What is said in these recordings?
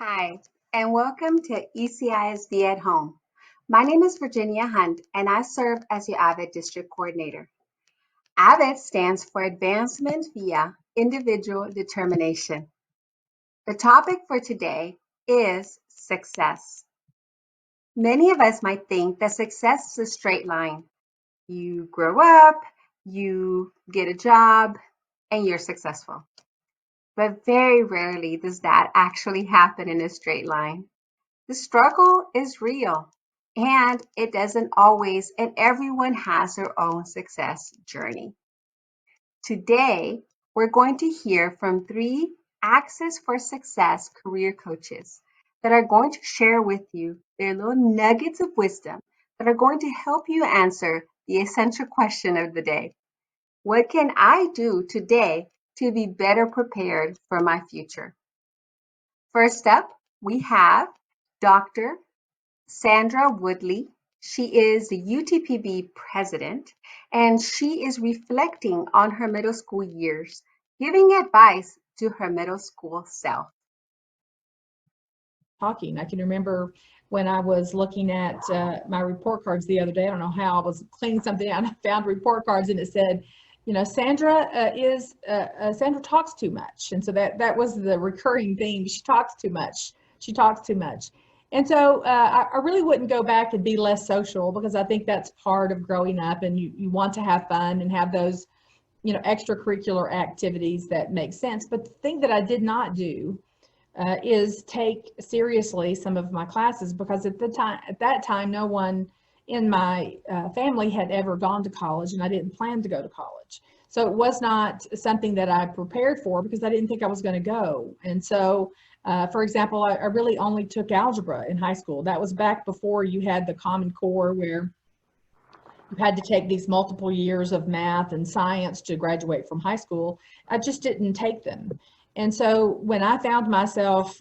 Hi, and welcome to ECISD at Home. My name is Virginia Hunt, and I serve as your AVID District Coordinator. AVID stands for Advancement via Individual Determination. The topic for today is success. Many of us might think that success is a straight line. You grow up, you get a job, and you're successful. But very rarely does that actually happen in a straight line. The struggle is real and it doesn't always, and everyone has their own success journey. Today, we're going to hear from three Access for Success career coaches that are going to share with you their little nuggets of wisdom that are going to help you answer the essential question of the day. What can I do today to be better prepared for my future? First up, we have Dr. Sandra Woodley. She is the UTPB president, and she is reflecting on her middle school years, giving advice to her middle school self. Talking. I can remember when I was looking at my report cards the other day. I don't know how I was cleaning something out and I found report cards and it said, Sandra Sandra talks too much, and so that was the recurring theme. She talks too much. She talks too much. And so I really wouldn't go back and be less social because I think that's part of growing up, and you want to have fun and have those, extracurricular activities that make sense. But the thing that I did not do is take seriously some of my classes because at that time, no one in my family had ever gone to college, and I didn't plan to go to college. So it was not something that I prepared for because I didn't think I was going to go. And so, for example, I really only took algebra in high school. That was back before you had the Common Core, where you had to take these multiple years of math and science to graduate from high school. I just didn't take them. And so when I found myself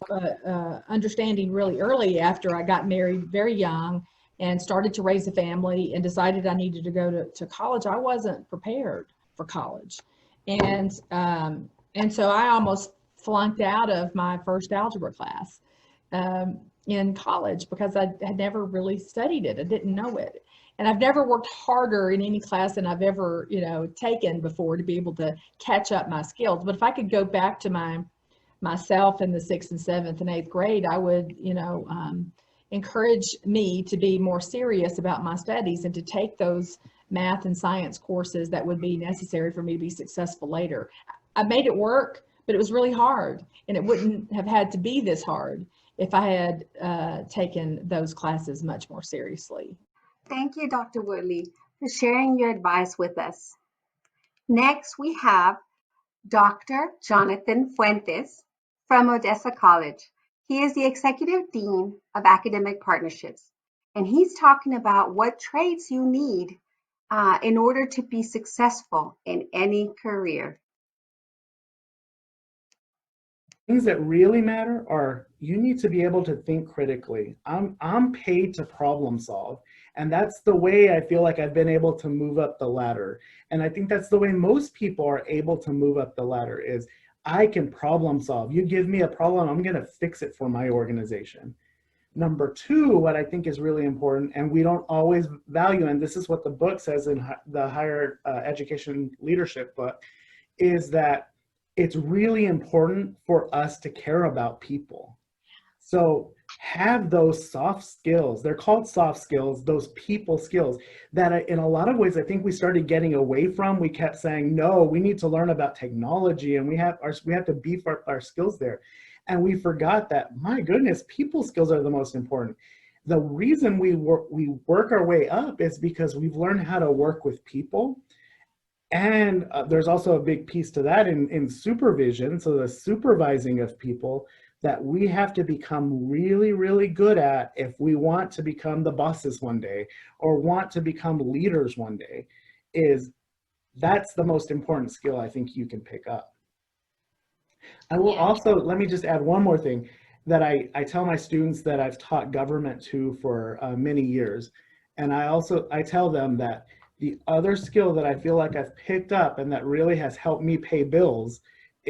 understanding really early after I got married very young and started to raise a family and decided I needed to go to college, I wasn't prepared for college. And so I almost flunked out of my first algebra class in college because I had never really studied it. I didn't know it. And I've never worked harder in any class than I've ever, taken before to be able to catch up my skills. But if I could go back to myself in the 6th and 7th and 8th grade, I would, encourage me to be more serious about my studies and to take those math and science courses that would be necessary for me to be successful later. I made it work, but it was really hard, and it wouldn't have had to be this hard if I had taken those classes much more seriously. Thank you, Dr. Woodley, for sharing your advice with us. Next, we have Dr. Jonathan Fuentes from Odessa College. He is the Executive Dean of Academic Partnerships, and he's talking about what traits you need in order to be successful in any career. Things that really matter are you need to be able to think critically. I'm paid to problem solve, and that's the way I feel like I've been able to move up the ladder. And I think that's the way most people are able to move up the ladder is I can problem solve. You give me a problem, I'm going to fix it for my organization. Number two, what I think is really important, and we don't always value, and this is what the book says in the higher education leadership book, is that it's really important for us to care about people. So have those soft skills. They're called soft skills, those people skills that in a lot of ways, I think we started getting away from. We kept saying, no, we need to learn about technology and we have to beef up our skills there. And we forgot that, my goodness, people skills are the most important. The reason we work our way up is because we've learned how to work with people. And there's also a big piece to that in supervision, so the supervising of people that we have to become really, really good at if we want to become the bosses one day or want to become leaders one day, that's the most important skill I think you can pick up. I will also, let me just add one more thing that I tell my students that I've taught government to for many years. And I tell them that the other skill that I feel like I've picked up and that really has helped me pay bills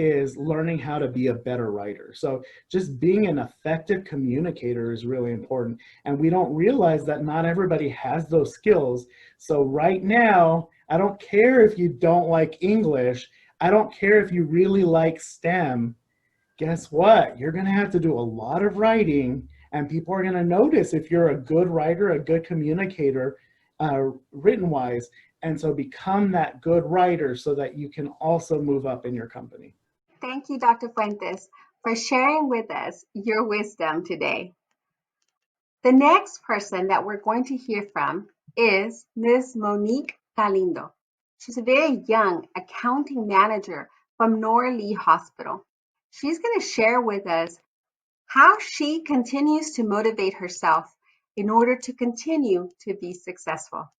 is learning how to be a better writer. So just being an effective communicator is really important. And we don't realize that not everybody has those skills. So right now, I don't care if you don't like English. I don't care if you really like STEM. Guess what? You're going to have to do a lot of writing, and people are going to notice if you're a good writer, a good communicator, written wise. And so become that good writer so that you can also move up in your company. Thank you, Dr. Fuentes, for sharing with us your wisdom today. The next person that we're going to hear from is Ms. Monique Galindo. She's a very young accounting manager from Norley Hospital. She's going to share with us how she continues to motivate herself in order to continue to be successful.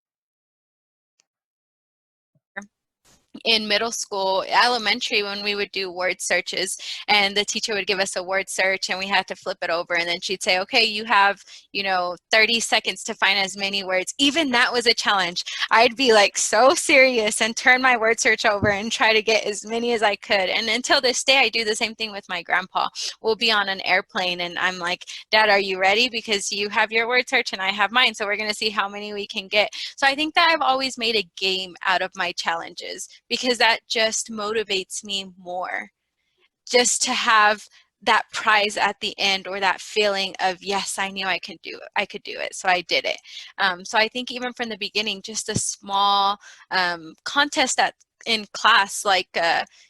In middle school, elementary, when we would do word searches and the teacher would give us a word search and we had to flip it over, and then she'd say, okay, you have 30 seconds to find as many words. Even that was a challenge. I'd be like so serious and turn my word search over and try to get as many as I could. And until this day, I do the same thing with my grandpa. We'll be on an airplane and I'm like, Dad, are you ready? Because you have your word search and I have mine, so we're going to see how many we can get. So I think that I've always made a game out of my challenges, because that just motivates me more, just to have that prize at the end, or that feeling of, yes, I knew I could do it. I could do it. So I did it. So I think even from the beginning, just a small contest in class, like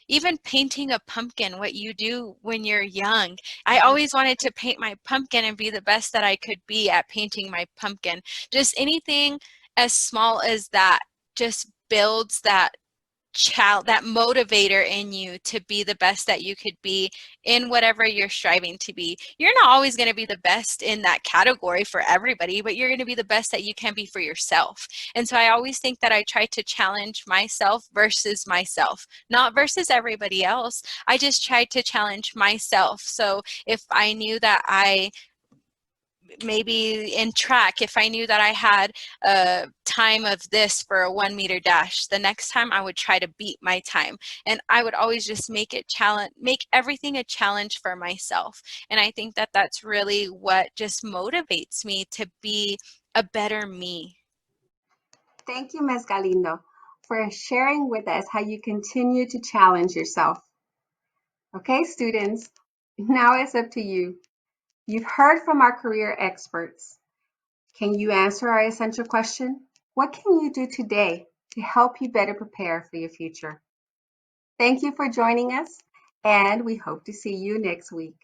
even painting a pumpkin, what you do when you're young. I always wanted to paint my pumpkin and be the best that I could be at painting my pumpkin. Just anything as small as that just builds that motivator in you to be the best that you could be in whatever you're striving to be. You're not always going to be the best in that category for everybody, but you're going to be the best that you can be for yourself. And so I always think that I try to challenge myself versus myself, not versus everybody else. I just tried to challenge myself. So if I knew that maybe in track, if I knew that I had a time of this for a 1 meter dash, the next time I would try to beat my time. And I would always just make everything a challenge for myself. And I think that that's really what just motivates me to be a better me. Thank you, Ms. Galindo, for sharing with us how you continue to challenge yourself. Okay, students, now it's up to you. You've heard from our career experts. Can you answer our essential question? What can you do today to help you better prepare for your future? Thank you for joining us, and we hope to see you next week.